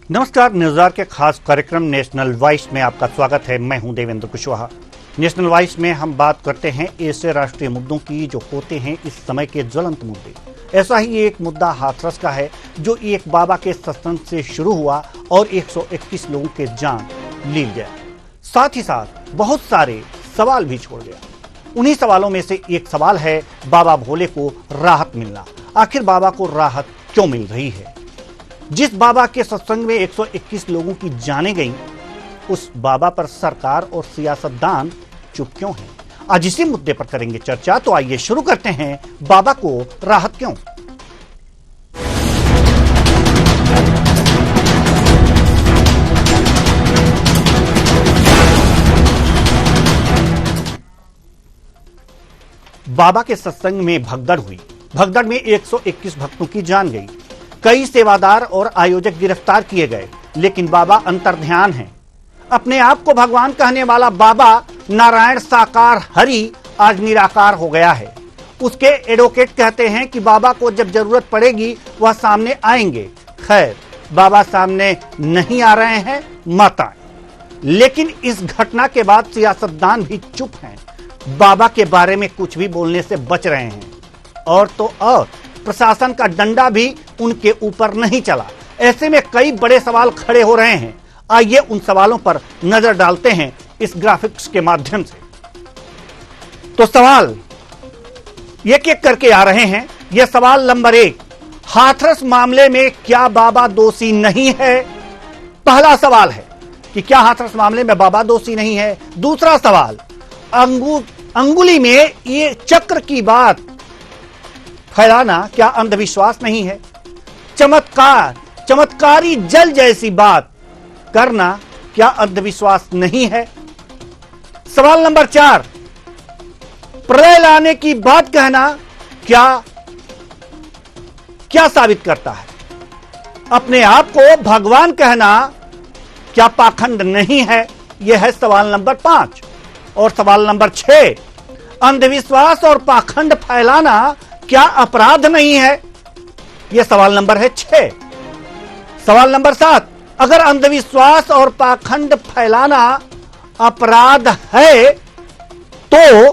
नमस्कार। न्यूज़आवर के खास कार्यक्रम नेशनल वॉइस में आपका स्वागत है। मैं हूं देवेंद्र कुशवाहा। नेशनल वॉइस में हम बात करते हैं ऐसे राष्ट्रीय मुद्दों की जो होते हैं इस समय के ज्वलंत मुद्दे। ऐसा ही एक मुद्दा हाथरस का है जो एक बाबा के सत्संग से शुरू हुआ और 121 लोगों के जान ले गया। साथ ही साथ बहुत सारे सवाल भी छोड़ गया। उन्हीं सवालों में से एक सवाल है बाबा भोले को राहत मिलना। आखिर बाबा को राहत क्यों मिल रही है? जिस बाबा के सत्संग में 121 लोगों की जानें गईं, उस बाबा पर सरकार और सियासतदान चुप क्यों हैं? आज इसी मुद्दे पर करेंगे चर्चा। तो आइए शुरू करते हैं, बाबा को राहत क्यों? बाबा के सत्संग में भगदड़ हुई। भगदड़ में 121 भक्तों की जान गई। कई सेवादार और आयोजक गिरफ्तार किए गए, लेकिन बाबा अंतर्ध्यान हैं। अपने आप को भगवान कहने वाला बाबा नारायण साकार हरि आज निराकार हो गया है। उसके एडवोकेट कहते हैं कि बाबा को जब जरूरत पड़ेगी वह सामने आएंगे। खैर, बाबा सामने नहीं आ रहे हैं, मत आए। लेकिन इस घटना के बाद सियासतदान भी चुप हैं। बाबा के बारे में कुछ भी बोलने से बच रहे हैं। और तो और प्रशासन का डंडा भी उनके ऊपर नहीं चला। ऐसे में कई बड़े सवाल खड़े हो रहे हैं। आइए उन सवालों पर नजर डालते हैं इस ग्राफिक्स के माध्यम से। तो सवाल एक एक करके आ रहे हैं। यह सवाल नंबर 1, हाथरस मामले में क्या बाबा दोषी नहीं है? पहला सवाल है कि क्या हाथरस मामले में बाबा दोषी नहीं है। दूसरा सवाल, अंगुली में ये चक्र की बात फैलाना क्या अंधविश्वास नहीं है? चमत्कारी जल जैसी बात करना क्या अंधविश्वास नहीं है? सवाल नंबर 4, प्रलय लाने की बात कहना क्या साबित करता है? अपने आप को भगवान कहना क्या पाखंड नहीं है? यह है सवाल नंबर 5। और सवाल नंबर 6, अंधविश्वास और पाखंड फैलाना क्या अपराध नहीं है? यह सवाल नंबर है 6। सवाल नंबर 7, अगर अंधविश्वास और पाखंड फैलाना अपराध है तो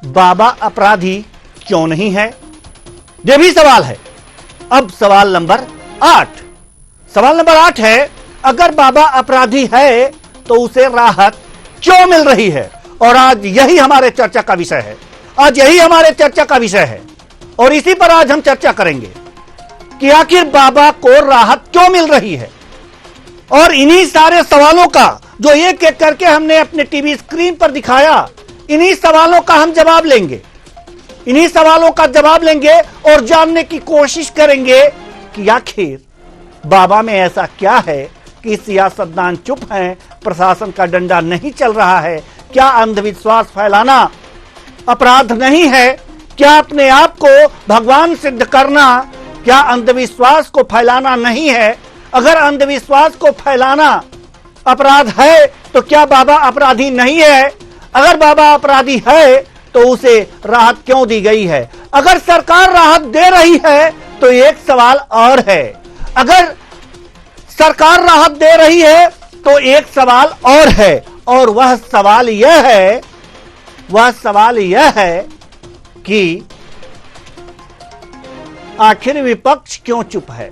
बाबा अपराधी क्यों नहीं है? यह भी सवाल है। अब सवाल नंबर 8। सवाल नंबर 8 है, अगर बाबा अपराधी है तो उसे राहत क्यों मिल रही है? और आज यही हमारे चर्चा का विषय है। आज यही हमारे चर्चा का विषय है और इसी पर आज हम चर्चा करेंगे कि आखिर बाबा को राहत क्यों मिल रही है। और इन्हीं सारे सवालों का जो एक एक करके हमने अपने टीवी स्क्रीन पर दिखाया, इन्हीं सवालों का हम जवाब लेंगे। इन्हीं सवालों का जवाब लेंगे और जानने की कोशिश करेंगे कि आखिर बाबा में ऐसा क्या है कि सियासतदान चुप हैं, प्रशासन का डंडा नहीं चल रहा है। क्या अंधविश्वास फैलाना अपराध नहीं है? क्या अपने आप को भगवान सिद्ध करना क्या अंधविश्वास को फैलाना नहीं है? अगर अंधविश्वास को फैलाना अपराध है तो क्या बाबा अपराधी नहीं है? अगर बाबा अपराधी है तो उसे राहत क्यों दी गई है? अगर सरकार राहत दे रही है तो एक सवाल और है। अगर सरकार राहत दे रही है तो एक सवाल और है, और वह सवाल यह है कि आखिर विपक्ष क्यों चुप है?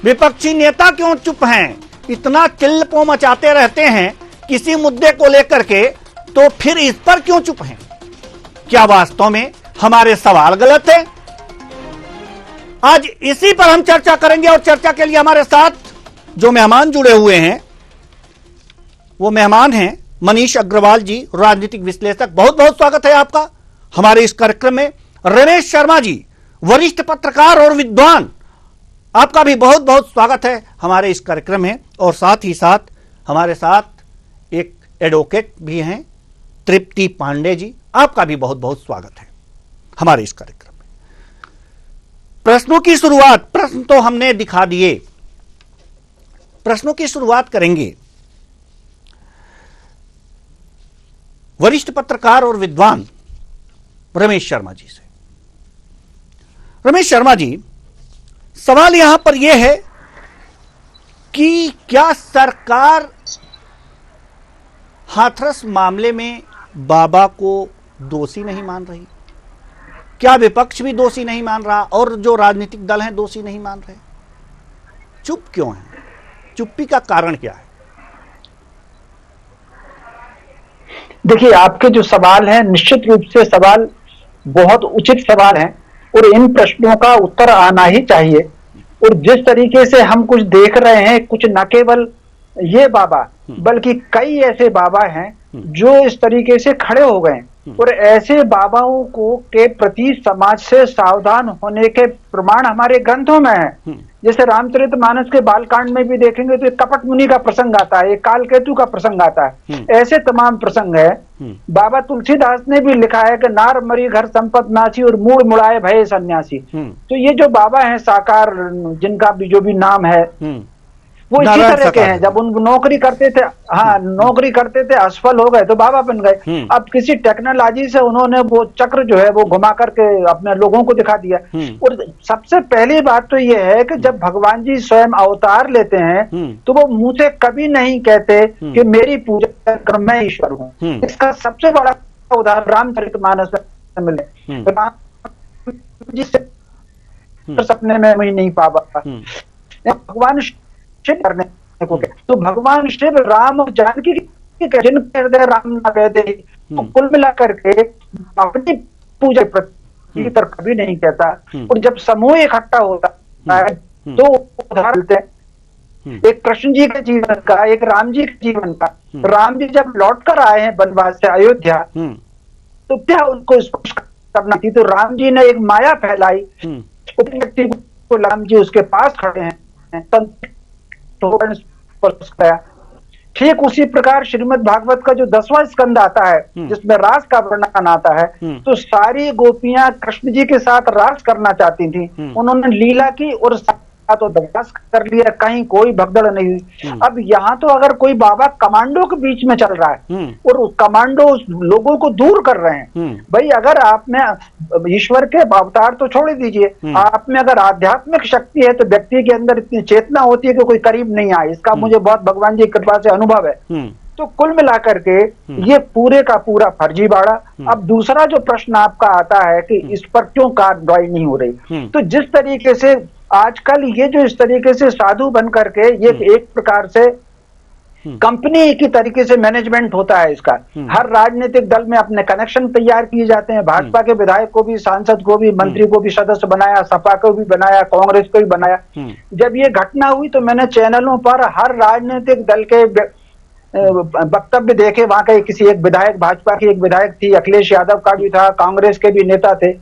विपक्षी नेता क्यों चुप हैं? इतना चिल्लपो मचाते रहते हैं किसी मुद्दे को लेकर के, तो फिर इस पर क्यों चुप हैं? क्या वास्तव में हमारे सवाल गलत हैं? आज इसी पर हम चर्चा करेंगे। और चर्चा के लिए हमारे साथ जो मेहमान जुड़े हुए हैं वो मेहमान हैं मनीष अग्रवाल जी, राजनीतिक विश्लेषक। बहुत बहुत स्वागत है आपका हमारे इस कार्यक्रम में। रमेश शर्मा जी, वरिष्ठ पत्रकार और विद्वान, आपका भी बहुत बहुत स्वागत है हमारे इस कार्यक्रम में। और साथ ही साथ हमारे साथ एक एडवोकेट भी हैं, तृप्ति पांडे जी, आपका भी बहुत बहुत स्वागत है हमारे इस कार्यक्रम में। प्रश्नों की शुरुआत, प्रश्न तो हमने दिखा दिए, प्रश्नों की शुरुआत करेंगे वरिष्ठ पत्रकार और विद्वान रमेश शर्मा जी से। रमेश शर्मा जी, सवाल यहां पर यह है कि क्या सरकार हाथरस मामले में बाबा को दोषी नहीं मान रही? क्या विपक्ष भी दोषी नहीं मान रहा और जो राजनीतिक दल हैं दोषी नहीं मान रहे? चुप क्यों है? चुप्पी का कारण क्या है? देखिए, आपके जो सवाल हैं निश्चित रूप से सवाल बहुत उचित सवाल हैं और इन प्रश्नों का उत्तर आना ही चाहिए। और जिस तरीके से हम कुछ देख रहे हैं, कुछ न केवल ये बाबा बल्कि कई ऐसे बाबा हैं जो इस तरीके से खड़े हो गए और ऐसे बाबाओं को के प्रति समाज से सावधान होने के प्रमाण हमारे ग्रंथों में है। जैसे रामचरितमानस के बालकांड में भी देखेंगे तो एक कपट मुनि का प्रसंग आता है, एक कालकेतु का प्रसंग आता है, ऐसे तमाम प्रसंग है। बाबा तुलसीदास ने भी लिखा है कि नार मरी घर संपत नाची और मूड मुड़ाए भय सन्यासी। तो ये जो बाबा हैं साकार, जिनका भी जो भी नाम है, वो इसी तरह के हैं। जब उन नौकरी करते थे, हाँ नौकरी करते थे, असफल हो गए तो बाबा बन गए। अब किसी टेक्नोलॉजी से उन्होंने वो चक्र जो है वो घुमा करके अपने लोगों को दिखा दिया। और सबसे पहली बात तो ये है कि जब भगवान जी स्वयं अवतार लेते हैं तो वो मुंह से कभी नहीं कहते कि मेरी पूजा कर मैं ईश्वर हूँ। इसका सबसे बड़ा उदाहरण रामचरितमानस में मिले। राम जी से सपने में ही नहीं पावा, भगवान करने को क्या, तो भगवान शिव राम और जानकी जिन हृदय राम न कहते, तो कुल मिला करके अपनी पूजा प्रति तर कभी नहीं कहता। और जब समूह इकट्ठा होता है तो उदाहरण देते हैं एक कृष्ण जी के जीवन का, एक राम जी के जीवन का। राम जी जब लौट कर आए हैं वनवास से अयोध्या, तो क्या उनको स्पर्श करना थी, तो राम जी ने एक माया फैलाई, व्यक्ति को राम जी उसके पास खड़े हैं तो ठीक उसी प्रकार श्रीमद् भागवत का जो 10वां स्कंद आता है जिसमें रास का वर्णन आता है, तो सारी गोपियां कृष्ण जी के साथ रास करना चाहती थी, उन्होंने लीला की और तो दबास कर लिया, कहीं कोई भगदड़ नहीं हुई। अब यहाँ तो अगर कोई बाबा कमांडो के बीच में चल रहा है और कमांडो लोगों को दूर कर रहे हैं, भाई अगर आप में ईश्वर के अवतार तो छोड़ दीजिए, आप में अगर आध्यात्मिक शक्ति है तो व्यक्ति के अंदर इतनी चेतना होती है कि कोई करीब नहीं आए। इसका मुझे बहुत भगवान जी की कृपा से अनुभव है। तो कुल मिलाकर के ये पूरे का पूरा फर्जी बाड़ा। अब दूसरा जो प्रश्न आपका आता है कि इस पर क्यों कार्रवाई नहीं हो रही, तो जिस तरीके से आजकल ये जो इस तरीके से साधु बन करके ये एक प्रकार से कंपनी की तरीके से मैनेजमेंट होता है इसका। हर राजनीतिक दल में अपने कनेक्शन तैयार किए जाते हैं। भाजपा के विधायक को भी, सांसद को भी, मंत्री को भी सदस्य बनाया, सपा को भी बनाया, कांग्रेस को भी बनाया। जब ये घटना हुई तो मैंने चैनलों पर हर राजनीतिक दल के वक्तव्य देखे। वहां का किसी एक विधायक, भाजपा की एक विधायक थी, अखिलेश यादव का भी था, कांग्रेस के भी नेता थे,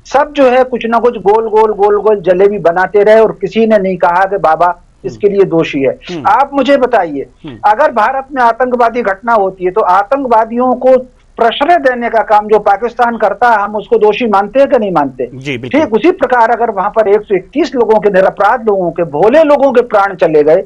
सब जो है कुछ ना कुछ गोल गोल जलेबी बनाते रहे और किसी ने नहीं कहा कि बाबा इसके लिए दोषी है। आप मुझे बताइए, अगर भारत में आतंकवादी घटना होती है तो आतंकवादियों को प्रश्रय देने का काम जो पाकिस्तान करता है, हम उसको दोषी मानते हैं कि नहीं मानते? ठीक उसी प्रकार अगर वहां पर 121 लोगों के, निरपराध लोगों के, भोले लोगों के प्राण चले गए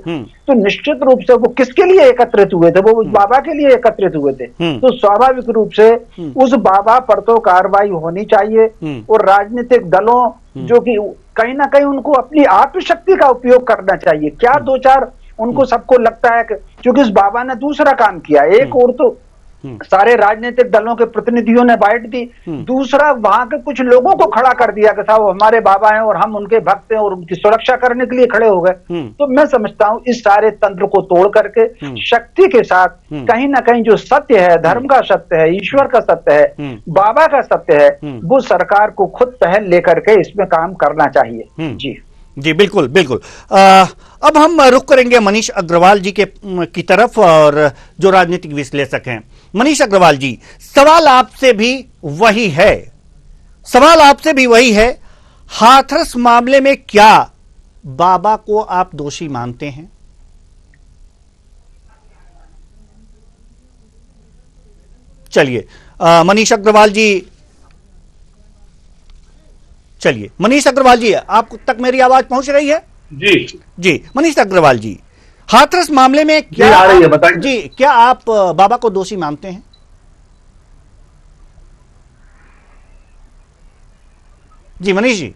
तो निश्चित रूप से वो किसके लिए एकत्रित हुए थे? वो उस बाबा के लिए एकत्रित हुए थे। तो स्वाभाविक रूप से उस बाबा पर तो कार्रवाई होनी चाहिए और राजनीतिक दलों जो कि कहीं ना कहीं उनको अपनी आत्मशक्ति का उपयोग करना चाहिए। क्या दो चार उनको सबको लगता है कि क्योंकि उस बाबा ने दूसरा काम किया, एक और तो सारे राजनीतिक दलों के प्रतिनिधियों ने बाइट दी, दूसरा वहां के कुछ लोगों को खड़ा कर दिया कि साहब हमारे बाबा हैं और हम उनके भक्त हैं और उनकी सुरक्षा करने के लिए खड़े हो गए। तो मैं समझता हूं इस सारे तंत्र को तोड़ करके शक्ति के साथ कहीं ना कहीं जो सत्य है, धर्म का सत्य है, ईश्वर का सत्य है, बाबा का सत्य है, वो सरकार को खुद पहल लेकर के इसमें काम करना चाहिए। जी बिल्कुल बिल्कुल। अब हम रुख करेंगे मनीष अग्रवाल जी की तरफ, और जो राजनीतिक विश्लेषक हैं। मनीष अग्रवाल जी, सवाल आपसे भी वही है, हाथरस मामले में क्या बाबा को आप दोषी मानते हैं? चलिए मनीष अग्रवाल जी, आप तक मेरी आवाज पहुंच रही है? जी मनीष अग्रवाल जी, हाथरस मामले में क्या आ रही है, बताइए। जी, क्या आप बाबा को दोषी मानते हैं? जी मनीष जी।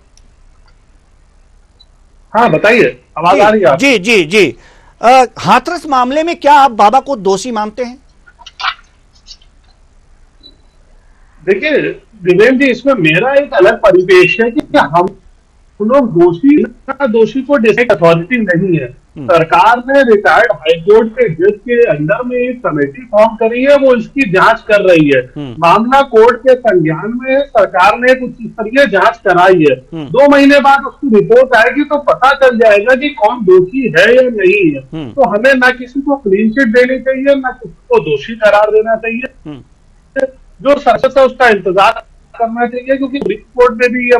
हाँ बताइए, आवाज आ रही है? जी। हाथरस मामले में क्या आप बाबा को दोषी मानते हैं? देखिए देवेंद्र जी, इसमें मेरा एक अलग परिपेक्ष है कि हम लोग दोषी को डिसाइड अथॉरिटी नहीं है। सरकार ने रिटायर्ड हाईकोर्ट के जज के अंडर में एक कमेटी फॉर्म करी है, वो इसकी जांच कर रही है। मामला कोर्ट के संज्ञान में है, सरकार ने एक उच्च स्तरीय जांच कराई है। 2 महीने बाद उसकी रिपोर्ट आएगी तो पता चल जाएगा कि कौन दोषी है या नहीं है। तो हमें ना किसी को क्लीन चिट देनी चाहिए, ना किसी को दोषी करार देना चाहिए। जो सच है उसका इंतजार करना चाहिए, क्योंकि सुप्रीम कोर्ट में भी ये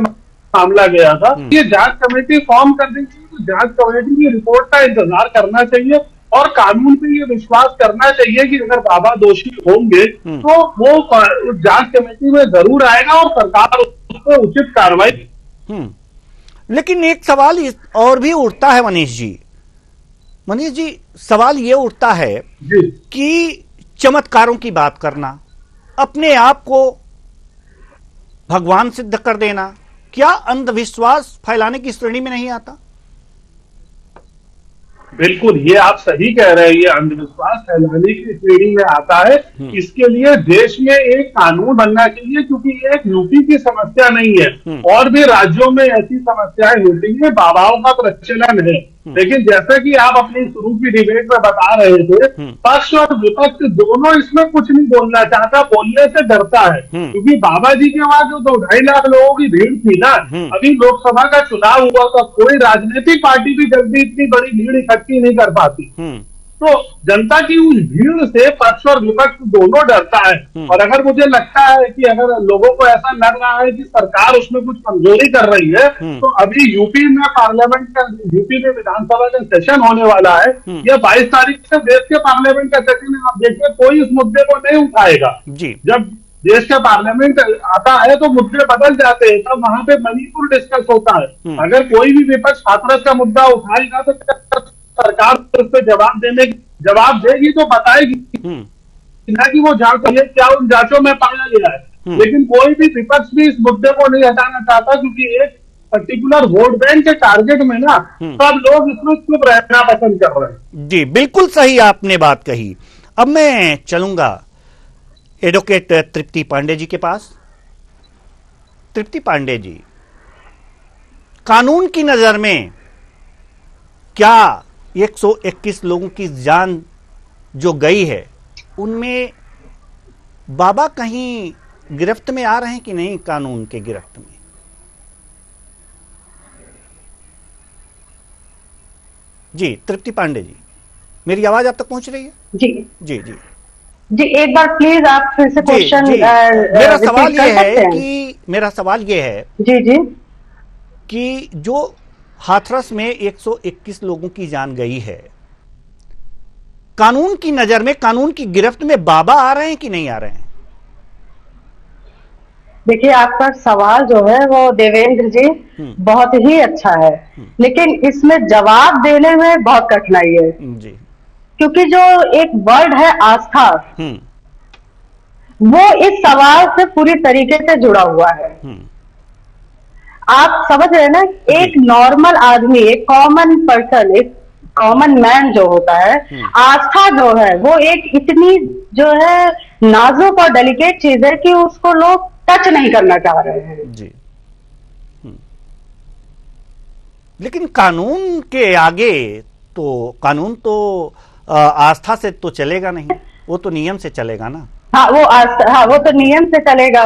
मामला गया था। ये जांच कमेटी फॉर्म कर दी थी, तो जांच कमेटी की रिपोर्ट का इंतजार करना चाहिए और कानून पे ये विश्वास करना चाहिए कि अगर बाबा दोषी होंगे तो वो जांच कमेटी में जरूर आएगा और सरकार उस पर उचित कार्रवाई। लेकिन एक सवाल और भी उठता है मनीष जी, सवाल ये उठता है कि चमत्कारों की बात करना, अपने आप को भगवान सिद्ध कर देना, क्या अंधविश्वास फैलाने की श्रेणी में नहीं आता? बिल्कुल, ये आप सही कह रहे हैं, ये अंधविश्वास फैलाने की श्रेणी में आता है। इसके लिए देश में एक कानून बनना चाहिए, क्योंकि ये एक यूपी की समस्या नहीं है, और भी राज्यों में ऐसी समस्याएं होती हैं, बाबाओं का प्रचलन है। लेकिन जैसे कि आप अपनी शुरू की डिबेट में बता रहे थे, पक्ष और विपक्ष दोनों इसमें कुछ नहीं बोलना चाहता, बोलने से डरता है, क्योंकि बाबा जी के वहां जो 2-2.5 लाख लोगों की भीड़ थी ना, अभी लोकसभा का चुनाव हुआ तो कोई राजनीतिक पार्टी भी जल्दी इतनी बड़ी भीड़ इकट्ठी नहीं कर पाती। तो जनता की उस भीड़ से पक्ष और विपक्ष दोनों डरता है। और अगर मुझे लगता है कि अगर लोगों को ऐसा लग रहा है कि सरकार उसमें कुछ कमजोरी कर रही है, तो अभी यूपी में यूपी में विधानसभा का सेशन होने वाला है। यह 22 तारीख से देश के पार्लियामेंट का सेशन है। आप देखिए, कोई इस मुद्दे को नहीं उठाएगा। जब देश का पार्लियामेंट आता है तो मुद्दे बदल जाते हैं, तब वहां पे मणिपुर डिस्कस होता है। अगर कोई भी विपक्ष हाथरस का मुद्दा उठाएगा तो सरकार उस पर जवाब देगी, तो बताएगी ना कि वो जांच है, क्या उन जांचों में पाया गया है। लेकिन कोई भी विपक्ष भी इस मुद्दे को नहीं हटाना चाहता, क्योंकि एक पर्टिकुलर वोट बैंक के टारगेट में ना सब लोग इसमें चुप रहना पसंद कर रहे हैं। जी, बिल्कुल सही आपने बात कही। अब मैं चलूंगा एडवोकेट तृप्ति पांडे जी के पास। तृप्ति पांडे जी, कानून की नजर में क्या 121 लोगों की जान जो गई है, उनमें बाबा कहीं गिरफ्त में आ रहे हैं कि नहीं, कानून के गिरफ्त में? जी तृप्ति पांडे जी, मेरी आवाज आप तक पहुंच रही है? जी जी जी जी, एक बार प्लीज आप फिर से क्वेश्चन। मेरा सवाल ये है जी जी कि जो हाथरस में 121 लोगों की जान गई है, कानून की नजर में, कानून की गिरफ्त में बाबा आ रहे हैं कि नहीं आ रहे हैं? देखिए, आपका सवाल जो है वो देवेंद्र जी बहुत ही अच्छा है, लेकिन इसमें जवाब देने में बहुत कठिनाई है जी, क्योंकि जो एक वर्ड है आस्था, वो इस सवाल से पूरी तरीके से जुड़ा हुआ है। आप समझ रहे हैं ना, एक नॉर्मल आदमी, एक कॉमन पर्सन, एक कॉमन मैन जो होता है, आस्था जो है वो एक इतनी जो है नाजुक और डेलिकेट चीज है कि उसको लोग टच नहीं करना चाह रहे हैं जी। लेकिन कानून के आगे तो कानून तो आस्था से तो चलेगा नहीं, वो तो नियम से चलेगा ना। हाँ, वो आस्था, हाँ, वो तो नियम से चलेगा।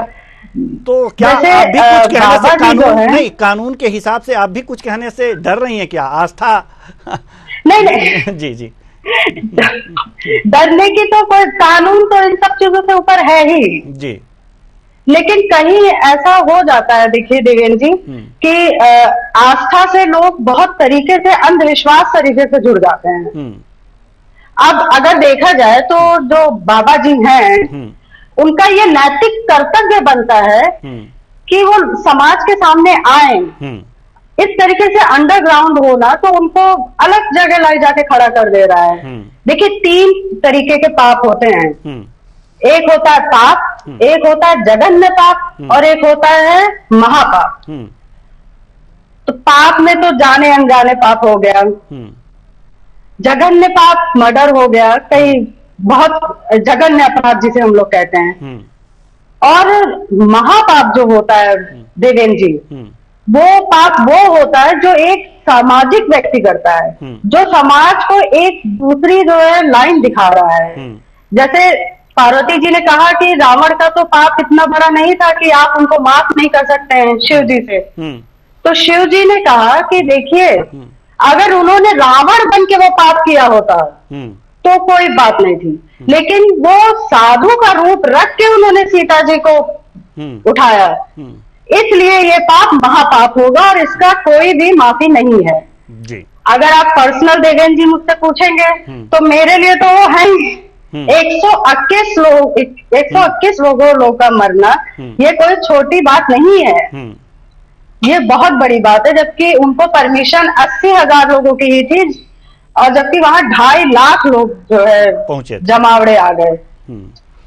तो क्या आप भी कुछ कहने से कानून नहीं, कानून के हिसाब से आप भी कुछ कहने से डर रही हैं क्या? आस्था नहीं नहीं जी जी, डरने की तो कोई, कानून तो इन सब चीजों से ऊपर है ही जी। लेकिन कहीं ऐसा हो जाता है, देखिए देवेंद्र जी, कि आस्था से लोग बहुत तरीके से, अंधविश्वास तरीके से जुड़ जाते हैं। अब अगर देखा जाए तो जो बाबा जी हैं, उनका ये नैतिक कर्तव्य बनता है कि वो समाज के सामने आए। इस तरीके से अंडरग्राउंड होना तो उनको अलग जगह लाई जाके खड़ा कर दे रहा है। देखिए, 3 तरीके के पाप होते हैं। एक होता है पाप, एक होता है जघन्य पाप, और एक होता है महापाप। तो पाप में तो जाने अनजाने पाप हो गया, जघन्य पाप मर्डर हो गया, कई बहुत जघन्य अपराध जिसे हम लोग कहते हैं। और महापाप जो होता है देवेंद्र जी, वो पाप वो होता है जो एक सामाजिक व्यक्ति करता है, जो समाज को एक दूसरी जो है लाइन दिखा रहा है। जैसे पार्वती जी ने कहा कि रावण का तो पाप इतना बड़ा नहीं था कि आप उनको माफ नहीं कर सकते हैं शिव जी से। तो शिव जी ने कहा कि देखिए, अगर उन्होंने रावण बन के वो पाप किया होता तो कोई बात नहीं थी, लेकिन वो साधु का रूप रख के उन्होंने सीता जी को उठाया, इसलिए ये पाप महापाप होगा और इसका कोई भी माफी नहीं है जी। अगर आप पर्सनल देवेंद्र जी मुझसे पूछेंगे तो मेरे लिए तो वो है 121 लोगों का मरना ये कोई छोटी बात नहीं है, ये बहुत बड़ी बात है। जबकि उनको परमिशन 80,000 लोगों की ही थी और जबकि वहां 2.5 लाख लोग जो है पहुंचे, जमावड़े आ गए,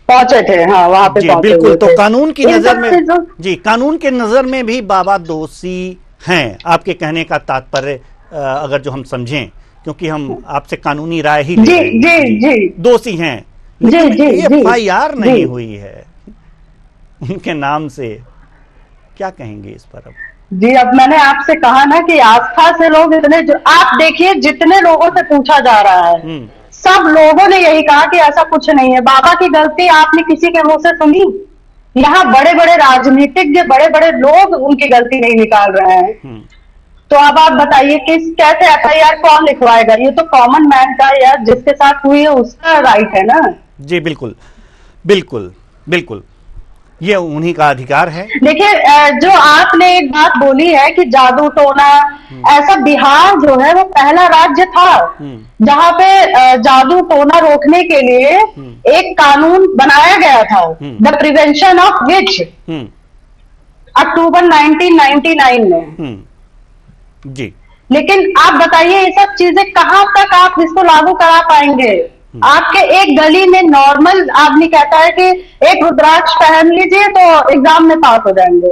पहुंचे थे। हाँ, वहां पे जी बिल्कुल। तो कानून की नजर में जी, कानून के नजर में भी बाबा दोषी हैं, आपके कहने का तात्पर्य अगर जो हम समझें, क्योंकि हम आपसे कानूनी राय ही ले रहे हैं, जी दोषी हैं, लेकिन FIR नहीं हुई है उनके नाम से, क्या कहेंगे इस पर? अब जी, अब मैंने आपसे कहा ना कि आस्था से लोग इतने, जो आप देखिए जितने लोगों से पूछा जा रहा है सब लोगों ने यही कहा कि ऐसा कुछ नहीं है। बाबा की गलती आपने किसी के मुंह से सुनी? यहाँ बड़े बड़े राजनीतिज्ञ, बड़े बड़े लोग उनकी गलती नहीं निकाल रहे हैं। तो अब आप बताइए कि कैसे FIR कौन लिखवाएगा? ये तो कॉमन मैन का या जिसके साथ हुई है उसका राइट है ना। जी बिल्कुल बिल्कुल बिल्कुल, ये उन्हीं का अधिकार है। देखिए, जो आपने एक बात बोली है कि जादू टोना, ऐसा बिहार जो है वो पहला राज्य था जहाँ पे जादू टोना रोकने के लिए एक कानून बनाया गया था, द प्रिवेंशन ऑफ विच, अक्टूबर 1999 में। जी, लेकिन आप बताइए ये सब चीजें कहाँ तक आप इसको लागू करा पाएंगे? आपके एक गली में नॉर्मल आदमी कहता है कि एक रुद्राक्ष पहन लीजिए तो एग्जाम में पास हो जाएंगे।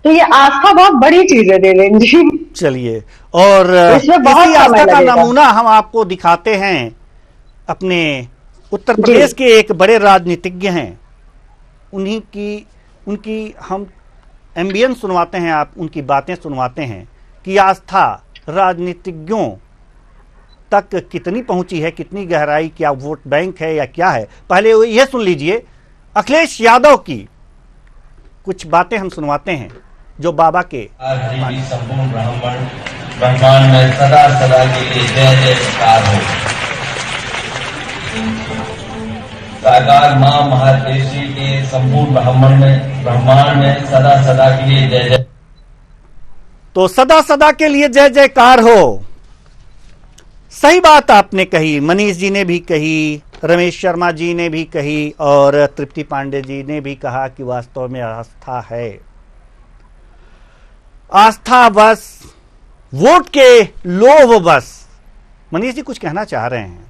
तो ये आस्था बहुत बड़ी चीज है देवेंद्र जी। चलिए, और इसी आस्था का नमूना हम आपको दिखाते हैं। अपने उत्तर प्रदेश के एक बड़े राजनीतिज्ञ हैं, उनकी हम एम्बियंस सुनवाते हैं, आप उनकी बातें सुनवाते हैं कि आस्था राजनीतिज्ञों तक कितनी पहुंची है, कितनी गहराई, क्या वोट बैंक है या क्या है। पहले यह सुन लीजिए, अखिलेश यादव की कुछ बातें हम सुनवाते हैं जो बाबा के संपूर्ण ब्रह्मांड में सदा सदा के लिए जय जयकार हो। साकार मां महादेशी के संपूर्ण ब्रह्मांड में सदा सदा के लिए जय जय। तो सदा सदा के लिए जय जयकार हो। सही बात आपने कही, मनीष जी ने भी कही, रमेश शर्मा जी ने भी कही और तृप्ति पांडे जी ने भी कहा कि वास्तव में आस्था है, आस्था बस वोट के लोभ बस। मनीष जी कुछ कहना चाह रहे हैं?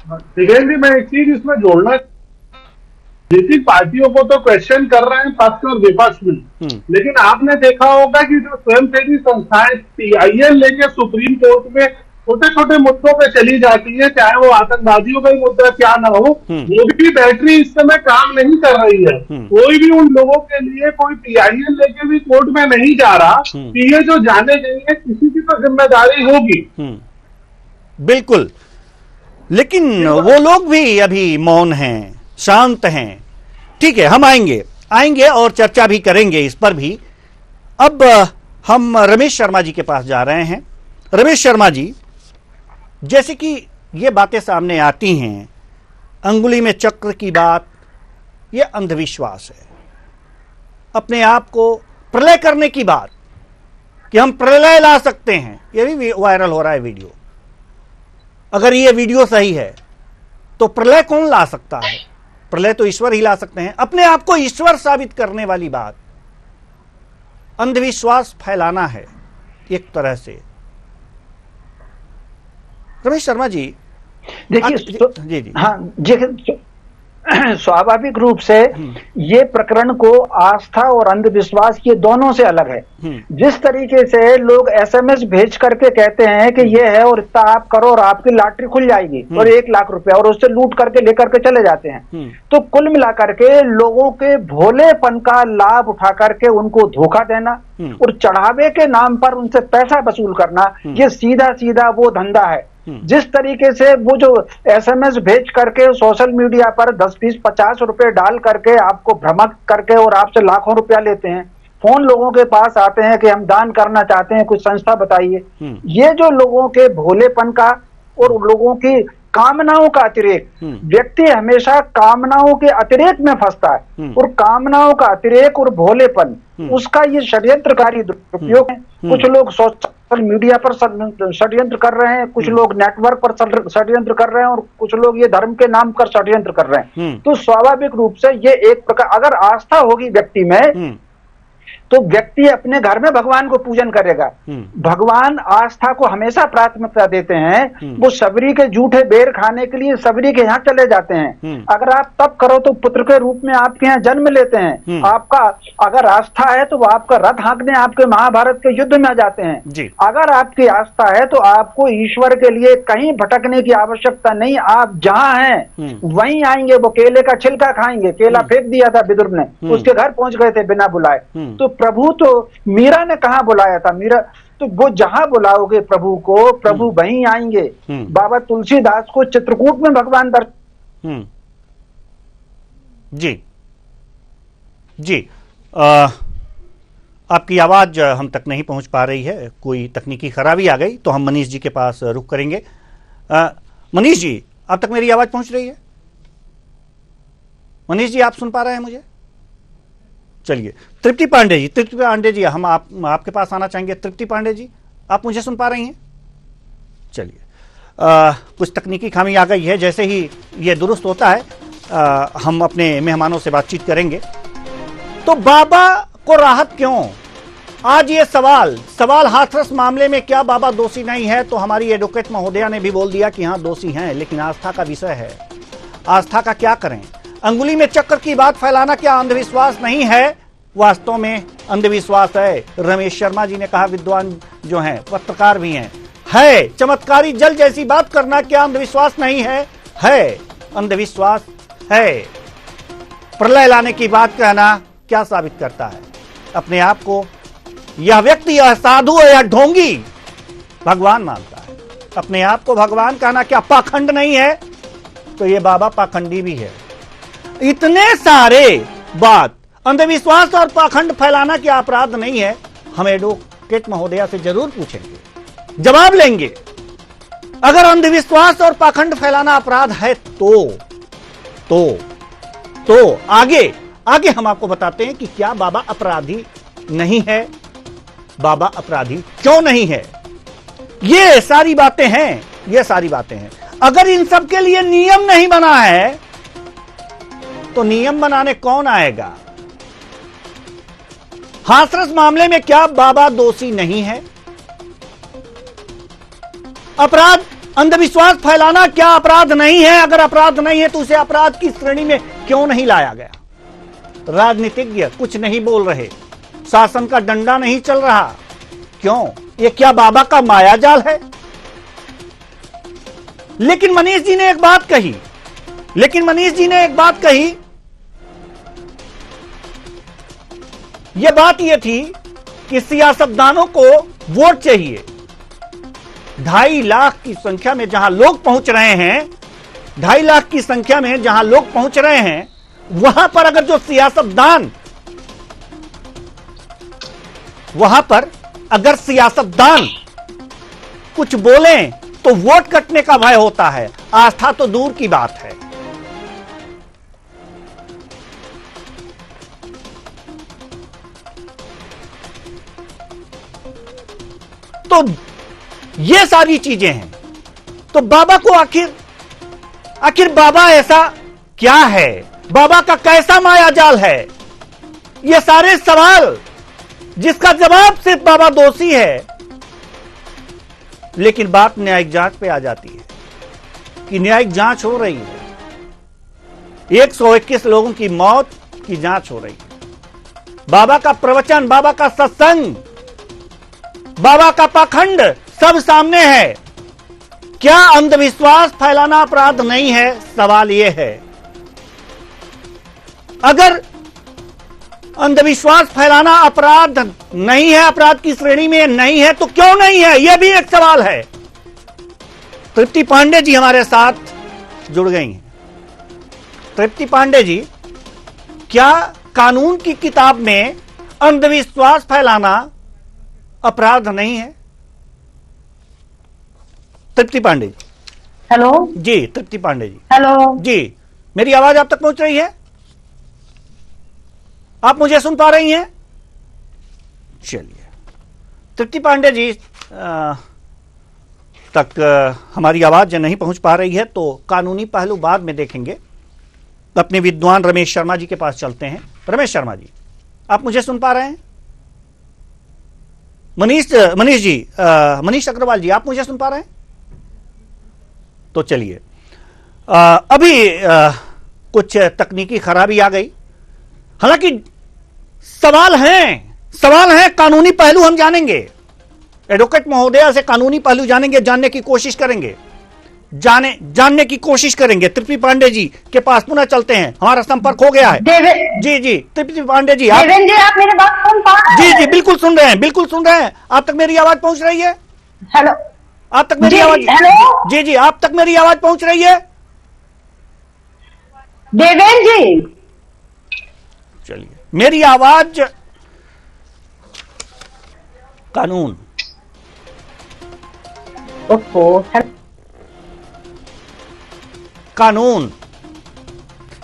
दिगेंद्र जी, मैं एक चीज इसमें जोड़ना, जितनी पार्टियों को तो क्वेश्चन कर रहे हैं पक्ष और विपक्ष में, लेकिन आपने देखा होगा कि जो स्वयंसेवी संस्थाएं PIL लेके सुप्रीम कोर्ट में छोटे छोटे मुद्दों पे चली जाती है, चाहे वो आतंकवादियों का ही मुद्दा क्या ना हो, वो भी बैटरी इस समय काम नहीं कर रही है। कोई भी उन लोगों के लिए कोई PIL लेके भी कोर्ट में नहीं जा रहा कि ये जो जाने देंगे किसी की तो जिम्मेदारी होगी। बिल्कुल, लेकिन वो लोग भी अभी मौन हैं, शांत हैं। ठीक है, हम आएंगे और चर्चा भी करेंगे इस पर भी। अब हम रमेश शर्मा जी के पास जा रहे हैं। रमेश शर्मा जी, जैसे कि ये बातें सामने आती हैं, अंगुली में चक्र की बात, ये अंधविश्वास है। अपने आप को प्रलय करने की बात कि हम प्रलय ला सकते हैं, ये भी वायरल हो रहा है वीडियो। अगर ये वीडियो सही है तो प्रलय कौन ला सकता है? प्रलय तो ईश्वर ही ला सकते हैं। अपने आप को ईश्वर साबित करने वाली बात अंधविश्वास फैलाना है एक तरह से। रमेश शर्मा जी देखिए, जी जी हाँ जी, स्वाभाविक रूप से ये प्रकरण को आस्था और अंधविश्वास ये दोनों से अलग है। जिस तरीके से लोग एसएमएस भेज करके कहते हैं कि ये है और इतना आप करो और आपकी लॉटरी खुल जाएगी और 1 लाख रुपया, और उससे लूट करके लेकर के चले जाते हैं, तो कुल मिलाकर के लोगों के भोलेपन का लाभ उठा करके उनको धोखा देना और चढ़ावे के नाम पर उनसे पैसा वसूल करना, ये सीधा सीधा वो धंधा है। जिस तरीके से वो जो एसएमएस भेज करके सोशल मीडिया पर 10, 20, 50 रुपए डाल करके आपको भ्रमित करके और आपसे लाखों रुपया लेते हैं, फोन लोगों के पास आते हैं कि हम दान करना चाहते हैं, कुछ संस्था बताइए, ये जो लोगों के भोलेपन का और लोगों की कामनाओं का अतिरेक, व्यक्ति हमेशा कामनाओं के अतिरेक में फंसता है और कामनाओं का अतिरेक और भोलेपन उसका ये षड्यंत्रकारी दुरुपयोग है। कुछ लोग सोशल मीडिया पर षड्यंत्र कर रहे हैं, कुछ लोग नेटवर्क पर षड्यंत्र कर रहे हैं और कुछ लोग ये धर्म के नाम पर षड्यंत्र कर रहे हैं। तो स्वाभाविक रूप से ये एक प्रकार, अगर आस्था होगी व्यक्ति में तो व्यक्ति अपने घर में भगवान को पूजन करेगा। भगवान आस्था को हमेशा प्राथमिकता देते हैं। वो सबरी के जूठे बेर खाने के लिए सबरी के यहाँ चले जाते हैं। अगर आप तप करो तो पुत्र के रूप में आपके यहाँ जन्म लेते हैं। आपका अगर आस्था है तो वो आपका रथ हाँकने आपके महाभारत के युद्ध में आ जाते हैं। अगर आपकी आस्था है तो आपको ईश्वर के लिए कहीं भटकने की आवश्यकता नहीं, आप जहाँ हैं वहीं आएंगे। वो केले का छिलका खाएंगे, केला फेंक दिया था विदुर ने, उसके घर पहुंच गए थे बिना बुलाए। तो प्रभु तो मीरा ने कहा बुलाया था, मीरा तो वो जहां बुलाओगे प्रभु को, प्रभु वहीं आएंगे। बाबा तुलसीदास को चित्रकूट में भगवान जी आपकी आवाज हम तक नहीं पहुंच पा रही है, कोई तकनीकी खराबी आ गई तो हम मनीष जी के पास रुख करेंगे। मनीष जी, अब तक मेरी आवाज पहुंच रही है? मनीष जी, आप सुन पा रहे हैं मुझे? चलिए, तृप्ति पांडे जी हम आपके पास आना चाहेंगे। तृप्ति पांडे जी, आप मुझे सुन पा रही हैं? चलिए, कुछ तकनीकी खामी आ गई है, जैसे ही ये दुरुस्त होता है हम अपने मेहमानों से बातचीत करेंगे। तो बाबा को राहत क्यों? आज ये सवाल हाथरस मामले में क्या बाबा दोषी नहीं है? तो हमारी एडवोकेट महोदया ने भी बोल दिया कि हाँ दोषी हैं, लेकिन आस्था का विषय है, आस्था का क्या करें? अंगुली में चक्कर की बात फैलाना क्या अंधविश्वास नहीं है? वास्तव में अंधविश्वास है। रमेश शर्मा जी ने कहा, विद्वान जो हैं, पत्रकार भी हैं, है चमत्कारी जल जैसी बात करना क्या अंधविश्वास नहीं है? है, अंधविश्वास है। प्रलय लाने की बात कहना क्या साबित करता है? अपने आप को यह व्यक्ति, यह साधु या ढोंगी भगवान मानता है। अपने आप को भगवान कहना क्या पाखंड नहीं है? तो ये बाबा पाखंडी भी है। इतने सारे बात, अंधविश्वास और पाखंड फैलाना क्या अपराध नहीं है? हम एडवोकेट महोदया से जरूर पूछेंगे, जवाब लेंगे। अगर अंधविश्वास और पाखंड फैलाना अपराध है तो आगे हम आपको बताते हैं कि क्या बाबा अपराधी नहीं है, बाबा अपराधी क्यों नहीं है। ये सारी बातें हैं। अगर इन सब के लिए नियम नहीं बना है तो नियम बनाने कौन आएगा? हाथरस मामले में क्या बाबा दोषी नहीं है? अपराध, अंधविश्वास फैलाना क्या अपराध नहीं है? अगर अपराध नहीं है तो उसे अपराध की श्रेणी में क्यों नहीं लाया गया? राजनीतिज्ञ कुछ नहीं बोल रहे, शासन का डंडा नहीं चल रहा, क्यों? यह क्या बाबा का मायाजाल है? लेकिन मनीष जी ने एक बात कही, यह बात यह थी कि सियासतदानों को वोट चाहिए। 2.5 लाख की संख्या में जहां लोग पहुंच रहे हैं, 2.5 लाख की संख्या में जहां लोग पहुंच रहे हैं, वहां पर अगर जो सियासतदान कुछ बोलें तो वोट कटने का भय होता है। आस्था तो दूर की बात है। तो ये सारी चीजें हैं। तो बाबा को आखिर बाबा ऐसा क्या है? बाबा का कैसा मायाजाल है? ये सारे सवाल जिसका जवाब सिर्फ बाबा दोषी है। लेकिन बात न्यायिक जांच पे आ जाती है कि न्यायिक जांच हो रही है, 121 लोगों की मौत की जांच हो रही है। बाबा का प्रवचन, बाबा का सत्संग, बाबा का पाखंड सब सामने है। क्या अंधविश्वास फैलाना अपराध नहीं है? सवाल यह है। अगर अंधविश्वास फैलाना अपराध नहीं है, अपराध की श्रेणी में नहीं है, तो क्यों नहीं है? यह भी एक सवाल है। तृप्ति पांडे जी हमारे साथ जुड़ गई हैं। तृप्ति पांडे जी, क्या कानून की किताब में अंधविश्वास फैलाना अपराध नहीं है? तृप्ति पांडे जी। हेलो जी, तृप्ति पांडे जी। हेलो जी, मेरी आवाज आप तक पहुंच रही है? आप मुझे सुन पा रही हैं? चलिए, तृप्ति पांडे जी तक हमारी आवाज नहीं पहुंच पा रही है, तो कानूनी पहलू बाद में देखेंगे। अपने विद्वान रमेश शर्मा जी के पास चलते हैं। रमेश शर्मा जी, आप मुझे सुन पा रहे हैं? मनीष अग्रवाल जी, आप मुझे सुन पा रहे हैं? तो चलिए, अभी कुछ तकनीकी खराबी आ गई। हालांकि सवाल हैं, कानूनी पहलू हम जानेंगे। एडवोकेट महोदया से कानूनी पहलू जानेंगे, जानने की कोशिश करेंगे, जानने की कोशिश करेंगे। तृप्ति पांडे जी के पास पुनः चलते हैं, हमारा संपर्क हो गया है। जी, तृप्ति पांडे जी, आप मेरी बात सुन पा रहे हैं? जी, बिल्कुल सुन रहे हैं। आप तक मेरी आवाज पहुंच रही है? हेलो, आप तक मेरी आवाज? हेलो जी, आप तक मेरी आवाज पहुंच रही है? देवेंद्र जी, चलिए, मेरी आवाज कानून।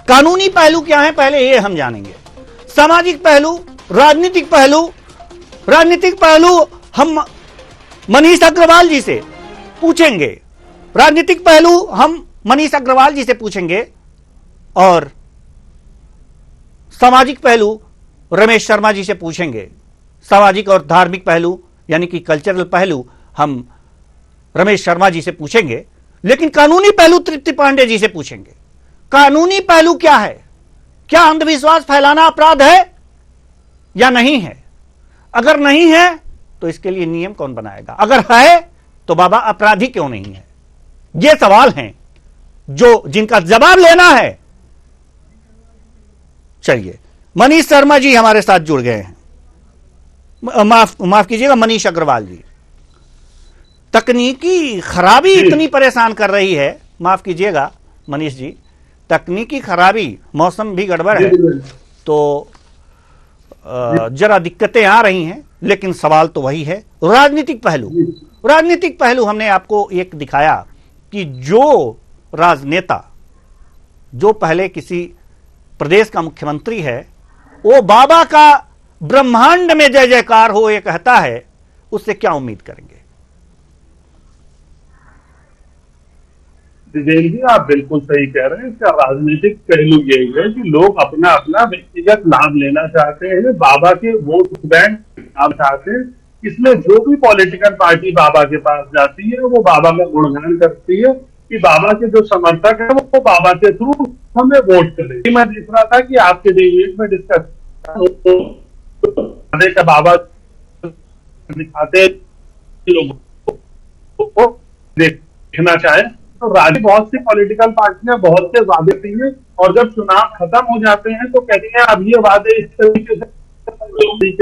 कानूनी पहलू क्या है, पहले ये हम जानेंगे। सामाजिक पहलू, राजनीतिक पहलू हम मनीष अग्रवाल जी से पूछेंगे। राजनीतिक पहलू हम मनीष अग्रवाल जी से पूछेंगे और सामाजिक पहलू रमेश शर्मा जी से पूछेंगे। सामाजिक और धार्मिक पहलू यानी कि कल्चरल पहलू हम रमेश शर्मा जी से पूछेंगे, लेकिन कानूनी पहलू तृप्ति पांडे जी से पूछेंगे। कानूनी पहलू क्या है? क्या अंधविश्वास फैलाना अपराध है या नहीं है? अगर नहीं है तो इसके लिए नियम कौन बनाएगा? अगर है तो बाबा अपराधी क्यों नहीं है? ये सवाल हैं जिनका जवाब लेना है। चलिए, मनीष शर्मा जी हमारे साथ जुड़ गए हैं। माफ कीजिएगा, मनीष अग्रवाल जी। तकनीकी खराबी इतनी परेशान कर रही है, माफ कीजिएगा मनीष जी, तकनीकी खराबी, मौसम भी गड़बड़ है तो जरा दिक्कतें आ रही हैं, लेकिन सवाल तो वही है। राजनीतिक पहलू हमने आपको एक दिखाया कि जो राजनेता, जो पहले किसी प्रदेश का मुख्यमंत्री है, वो बाबा का ब्रह्मांड में जय जयकार हो ये कहता है, उससे क्या उम्मीद करेंगे? विजय जी, आप बिल्कुल सही कह रहे हैं। इसका राजनीतिक पहलू यही है कि लोग अपना अपना व्यक्तिगत लाभ लेना चाहते हैं, बाबा के वोट बैंक लाभ चाहते हैं। इसमें जो भी पॉलिटिकल पार्टी बाबा के पास जाती है, वो बाबा का गुणगान करती है कि बाबा के जो समर्थक है वो बाबा के थ्रू हमें वोट करें। मैं देख रहा था कि आपके डिबेट में डिस्कस का बाबा दिखाते लोगों को देखना चाहे तो राज्य बहुत सी पॉलिटिकल पार्टियां बहुत से वादे दी हैं, और जब चुनाव खत्म हो जाते हैं तो कहती हैं अब ये वादे इस तरीके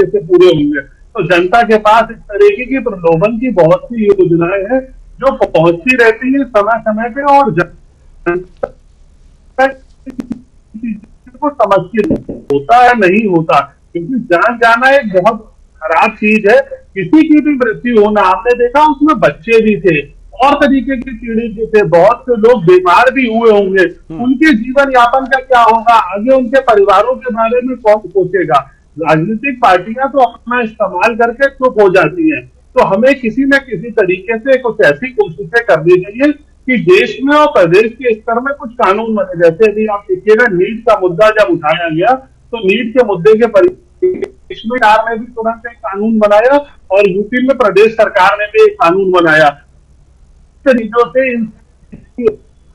से पूरे होंगे। तो जनता के पास इस तरीके की प्रलोभन की बहुत सी योजनाएं हैं जो पहुंचती रहती है समय समय पे, और को समझ के होता है नहीं होता, क्योंकि जान जाना एक बहुत खराब चीज है। किसी की भी मृत्यु होना आपने देखा, उसमें बच्चे भी थे और तरीके की पीढ़ी के थे, बहुत से लोग बीमार भी हुए होंगे। उनके जीवन यापन का क्या होगा, आगे उनके परिवारों के बारे में कौन सोचेगा? राजनीतिक पार्टियां तो अपना इस्तेमाल करके चुप हो जाती हैं। तो हमें किसी न किसी तरीके से कुछ ऐसी कोशिशें करनी चाहिए कि देश में और प्रदेश के स्तर में कुछ कानून बने। जैसे अभी आप देखिएगा, नीट का मुद्दा जब उठाया गया तो नीट के मुद्दे के परिप्रेक्ष्य में सरकार ने भी तुरंत एक कानून बनाया, और यूपी में प्रदेश सरकार ने भी एक कानून बनाया। तरीकों से इनकी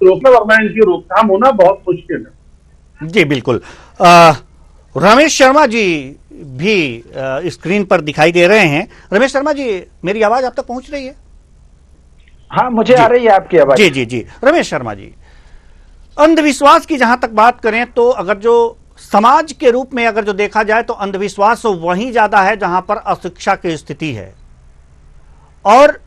रोकथाम होना बहुत मुश्किल है। जी बिल्कुल। रमेश शर्मा जी भी स्क्रीन पर दिखाई दे रहे हैं। रमेश शर्मा जी, मेरी आवाज आप तक पहुंच रही है? हाँ, मुझे आ रही है आपकी आवाज। जी जी जी। रमेश शर्मा जी, अंधविश्वास की जहां तक बात करें तो अगर जो समाज के रूप में अगर जो देखा जाए तो अंधविश्वास वहीं ज्यादा है जहां पर अशिक्षा की स्थिति है, और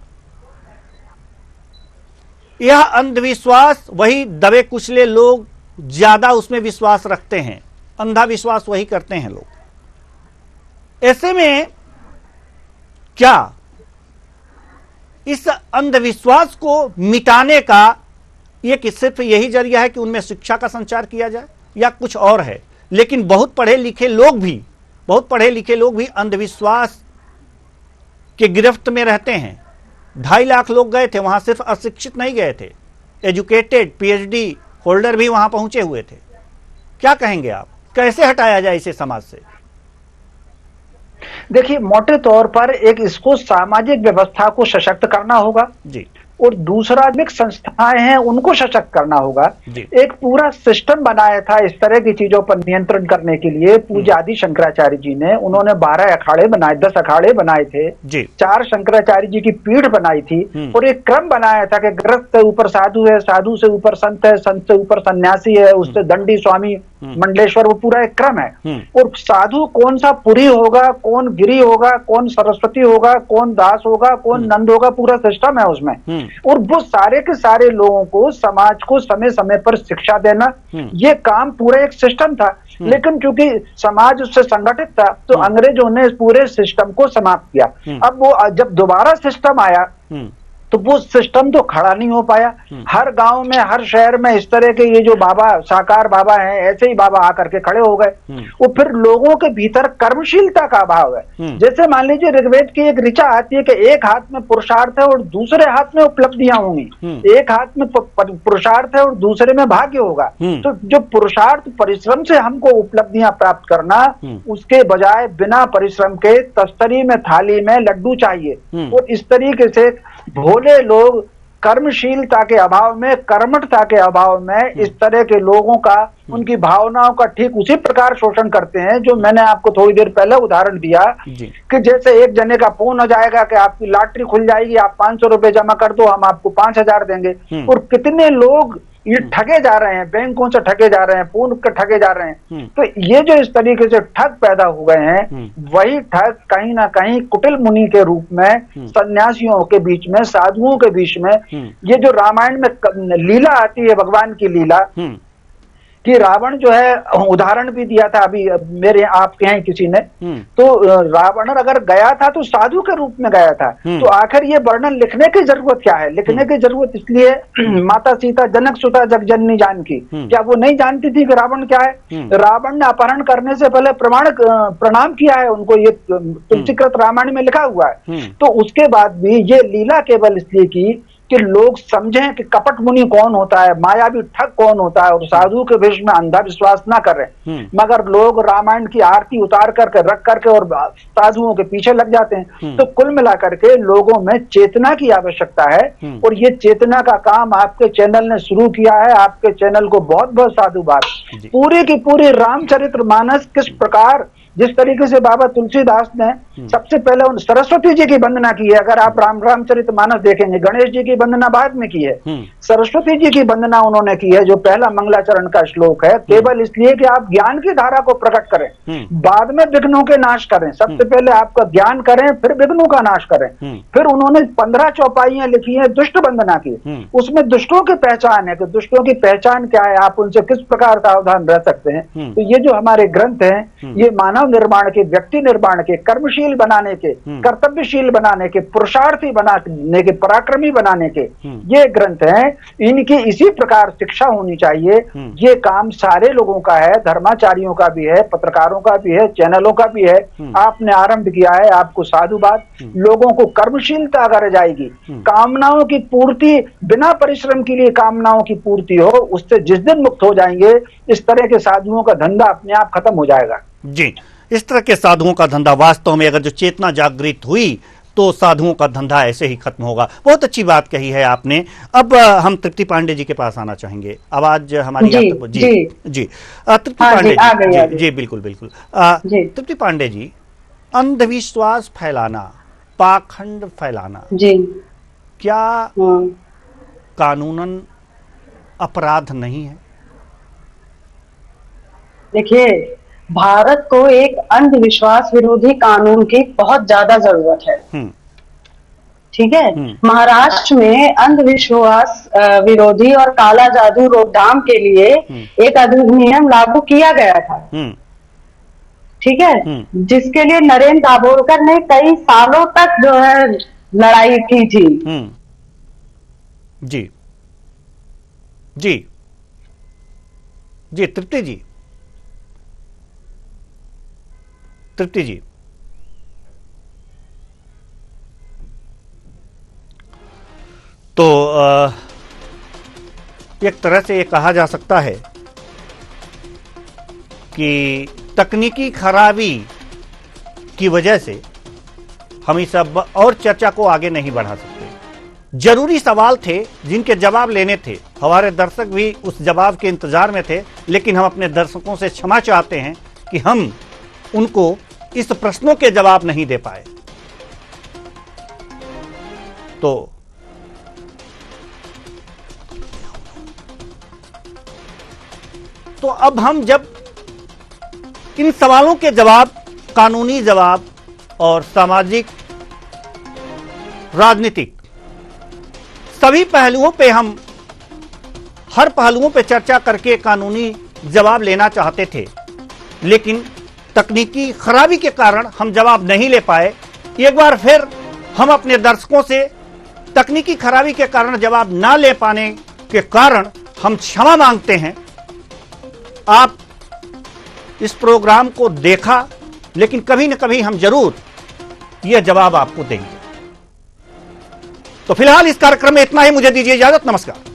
यह अंधविश्वास वही दबे कुचले लोग ज्यादा उसमें विश्वास रखते हैं, अंधा विश्वास वही करते हैं लोग। ऐसे में क्या इस अंधविश्वास को मिटाने का एक सिर्फ यही जरिया है कि उनमें शिक्षा का संचार किया जाए, या कुछ और है? लेकिन बहुत पढ़े लिखे लोग भी अंधविश्वास के गिरफ्त में रहते हैं। 2.5 लाख लोग गए थे वहां, सिर्फ अशिक्षित नहीं गए थे, एजुकेटेड पीएचडी होल्डर भी वहां पहुंचे हुए थे। क्या कहेंगे आप, कैसे हटाया जाए इसे समाज से? देखिए, मोटे तौर पर एक इसको सामाजिक व्यवस्था को सशक्त करना होगा जी, और दूसरा जो संस्थाएं हैं उनको सशक्त करना होगा। एक पूरा सिस्टम बनाया था इस तरह की चीजों पर नियंत्रण करने के लिए पूज्य आदि शंकराचार्य जी ने। उन्होंने 12 अखाड़े बनाए, 10 अखाड़े बनाए थे, 4 शंकराचार्य जी की पीठ बनाई थी, और एक क्रम बनाया था कि गृहस्थ से ऊपर साधु है, साधु से ऊपर संत है, संत से ऊपर सन्यासी है, उससे दंडी स्वामी मंडलेश्वर, वो पूरा एक क्रम है। और साधु कौन सा पुरी होगा, कौन गिरी होगा, कौन सरस्वती होगा, कौन दास होगा, कौन नंद होगा, पूरा सिस्टम है उसमें। और वो सारे के सारे लोगों को, समाज को समय समय पर शिक्षा देना, ये काम पूरा एक सिस्टम था। लेकिन चूंकि समाज उससे संगठित था तो अंग्रेजों ने इस पूरे सिस्टम को समाप्त किया। अब वो जब दोबारा सिस्टम आया तो वो सिस्टम तो खड़ा नहीं हो पाया। हर गांव में, हर शहर में इस तरह के ये जो बाबा, साकार बाबा हैं, ऐसे ही बाबा आकर के खड़े हो गए। वो फिर लोगों के भीतर कर्मशीलता का अभाव है। जैसे मान लीजिए ऋग्वेद की एक ऋचा आती है कि एक हाथ में पुरुषार्थ है और दूसरे हाथ में उपलब्धियां होंगी, एक हाथ में पुरुषार्थ है और दूसरे में भाग्य होगा। तो जो पुरुषार्थ परिश्रम से हमको उपलब्धियां प्राप्त करना, उसके बजाय बिना परिश्रम के तस्तरी में, थाली में लड्डू चाहिए। और इस तरीके से भोले लोग कर्मशीलता के अभाव में, कर्मठता के अभाव में इस तरह के लोगों का, उनकी भावनाओं का ठीक उसी प्रकार शोषण करते हैं जो मैंने आपको थोड़ी देर पहले उदाहरण दिया कि जैसे एक जने का फोन हो जाएगा कि आपकी लॉटरी खुल जाएगी, आप 500 रुपए जमा कर दो, हम आपको 5000 देंगे। और कितने लोग ये ठगे जा रहे हैं, बैंकों से ठगे जा रहे हैं, फोन के ठगे जा रहे हैं। तो ये जो इस तरीके से ठग पैदा हो गए हैं, वही ठग कहीं ना कहीं कुटिल मुनि के रूप में सन्यासियों के बीच में, साधुओं के बीच में, ये जो रामायण में लीला आती है, भगवान की लीला कि रावण जो है, उदाहरण भी दिया था अभी मेरे आपके यहाँ किसी ने, तो रावण अगर गया था तो साधु के रूप में गया था। तो आखिर ये वर्णन लिखने की जरूरत क्या है? लिखने की जरूरत इसलिए, माता सीता जनक सुता जगजननी जानकी, क्या वो नहीं जानती थी कि रावण क्या है? रावण ने अपहरण करने से पहले प्रणाम किया है उनको, ये तुलसीकृत रामायण में लिखा हुआ है। तो उसके बाद भी ये लीला केवल इसलिए की कि लोग समझें कि कपट मुनि कौन होता है, मायावी ठग कौन होता है, और साधु के विषय में अंधा विश्वास ना करें। मगर लोग रामायण की आरती उतार करके रख करके और साधुओं के पीछे लग जाते हैं। तो कुल मिलाकर के लोगों में चेतना की आवश्यकता है, और ये चेतना का काम आपके चैनल ने शुरू किया है। आपके चैनल को बहुत बहुत साधुवाद। पूरी की पूरी रामचरितमानस किस प्रकार, जिस तरीके से बाबा तुलसीदास ने सबसे पहले उन सरस्वती जी की वंदना की है। अगर आप रामचरितमानस देखेंगे, गणेश जी की वंदना बाद में की है, सरस्वती जी की वंदना उन्होंने की है, जो पहला मंगलाचरण का श्लोक है, केवल इसलिए कि आप ज्ञान की धारा को प्रकट करें, बाद में विघ्नों के नाश करें। सबसे पहले आपका ज्ञान करें, फिर विघ्नों का नाश करें। फिर उन्होंने 15 चौपाइयां लिखी है दुष्ट वंदना की। उसमें दुष्टों की पहचान है कि दुष्टों की पहचान क्या है, आप उनसे किस प्रकार सावधान रह सकते हैं। तो ये जो हमारे ग्रंथ हैं, ये मानव निर्माण के, व्यक्ति निर्माण के, कर्मशील बनाने के, कर्तव्यशील बनाने के, पुरुषार्थी बनाने के, पराक्रमी बनाने के ये ग्रंथ हैं। इनकी इसी प्रकार शिक्षा होनी चाहिए। ये काम सारे लोगों का है, धर्माचार्यों का भी है, पत्रकारों का भी है, चैनलों का भी है। आपने आरंभ किया है, आपको साधुवाद। लोगों को कर्मशीलता अगर जाएगी, कामनाओं की पूर्ति, बिना परिश्रम के लिए कामनाओं की पूर्ति हो, उससे जिस दिन मुक्त हो जाएंगे, इस तरह के साधुओं का धंधा अपने आप खत्म हो जाएगा। जी, इस तरह के साधुओं का धंधा वास्तव में अगर जो चेतना जागृत हुई तो साधुओं का धंधा ऐसे ही खत्म होगा। बहुत अच्छी बात कही है आपने। अब हम तृप्ति पांडे जी के पास आना चाहेंगे। आवाज हमारी जी, जी तृप्ति पांडे जी, जी बिल्कुल बिल्कुल। तृप्ति पांडे जी, अंधविश्वास फैलाना, पाखंड फैलाना जी क्या कानूनन अपराध नहीं है? देखिए, भारत को एक अंधविश्वास विरोधी कानून की बहुत ज्यादा जरूरत है। ठीक है। महाराष्ट्र में अंधविश्वास विरोधी और काला जादू रोकथाम के लिए एक अधिनियम लागू किया गया था। ठीक है। जिसके लिए नरेंद्र दाभोलकर ने कई सालों तक जो है लड़ाई की थी। जी जी जी तृप्ति जी, तृप्ति जी, तो एक तरह से ये कहा जा सकता है कि तकनीकी खराबी की वजह से हम इस अब और चर्चा को आगे नहीं बढ़ा सकते। जरूरी सवाल थे जिनके जवाब लेने थे, हमारे दर्शक भी उस जवाब के इंतजार में थे, लेकिन हम अपने दर्शकों से क्षमा चाहते हैं कि हम उनको इस प्रश्नों के जवाब नहीं दे पाए। तो अब हम जब इन सवालों के जवाब, कानूनी जवाब और सामाजिक, राजनीतिक सभी पहलुओं पे हम हर पहलुओं पे चर्चा करके कानूनी जवाब लेना चाहते थे, लेकिन तकनीकी खराबी के कारण हम जवाब नहीं ले पाए। एक बार फिर हम अपने दर्शकों से तकनीकी खराबी के कारण जवाब ना ले पाने के कारण हम क्षमा मांगते हैं। आप इस प्रोग्राम को देखा, लेकिन कभी न कभी हम जरूर यह जवाब आपको देंगे। तो फिलहाल इस कार्यक्रम में इतना ही। मुझे दीजिए इजाजत। नमस्कार।